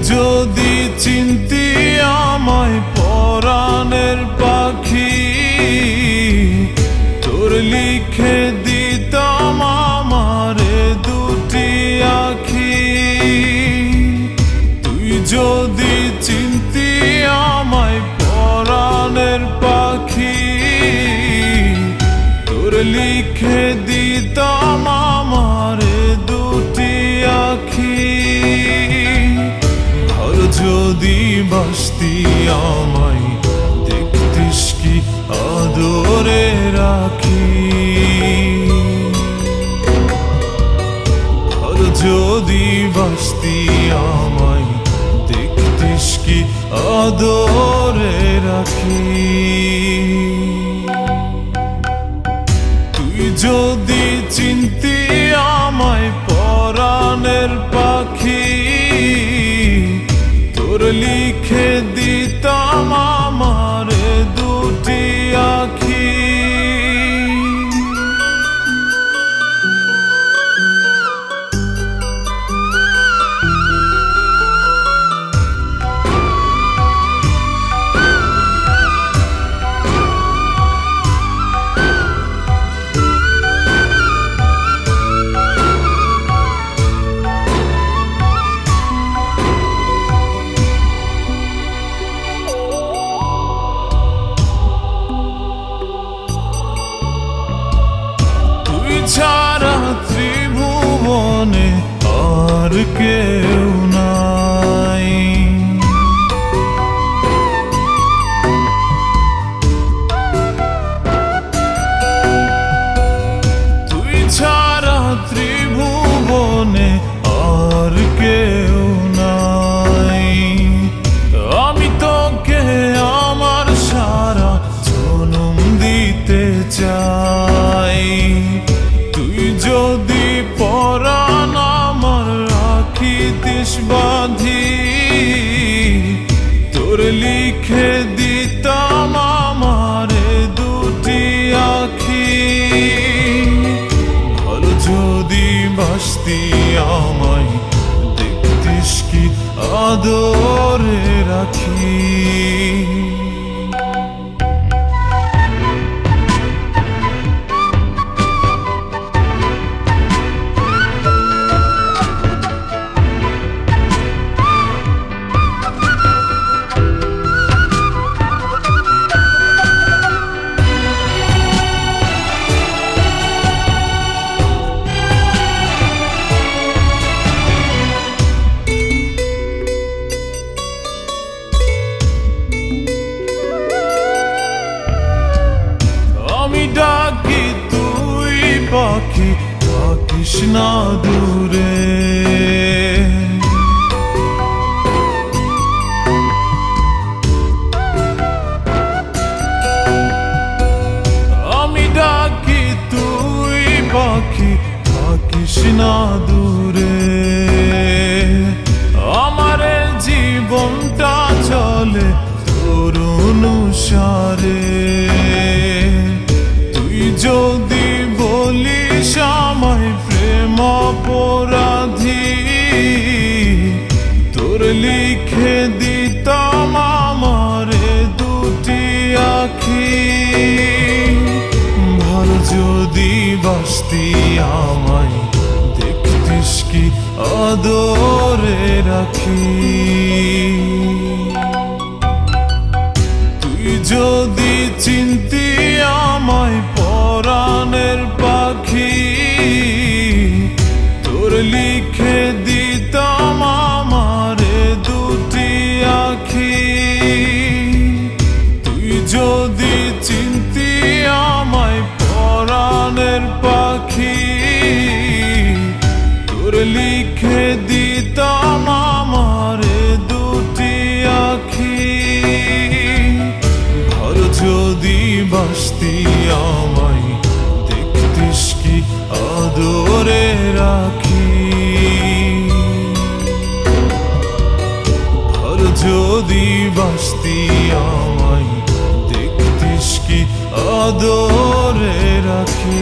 যদি চিনতি আমায় পরাণের পাখি, তোর লিখে দিতাম আমারে দুটি আখি। তুই যদি চিনতি আমায় পরাণের পাখি, তোর লিখে দিতাম আমারে দুটি আখি। যদি বাসতি আমায় দেখতিস কি আদরে রাখি। আর যদি বাসতি আমায় দেখতিস কি আদরে রাখি। তুই যদি চিনতি আমায় পরাণের পাখি, তোর লিখে দিতাম আমারে দুটি আখি। ছাড়া ত্রিভুবনে আর কেউ নাই। তুই ছাড়া ত্রিভুবনে আর কেউ নাই। আমি তোকে আমার সারা জনম দিতে চাই। যদি পরাণ আমার রাখিতিস বাঁধি, তোর লিখে দিতাম আমারে দুটি আখি। ভালো যদি বাসতি আমায় দেখতিস কি আদরে রাখি। ডাকি তুই পাখি থাকিস না দূরে। আমি ডাকি তুই পাখি থাকিস না দূরে। আমার জীবনটা চলে তোর অনুসারে। যদি বলিস আমায় প্রেম অপরাধী, তোর লিখে দিতাম আমারে দুটি আখি। ভালো যদি বাসতি আমায় দেখতিস কি আদরে রাখি। তুই যদি চিনতি আমায় পরাণের পাখি, তোর লিখে দিতাম আমারে দুটি আখি। তুই যদি চিনতি আমায় পরাণের পাখি, তোর লিখে দিতাম আমারে দুটি আখি। যদি বাসতি আমায় দেখতিস কি আদরে রাখি। আর যদি বাসতি আমায় দেখতিস কি আদরে রাখি।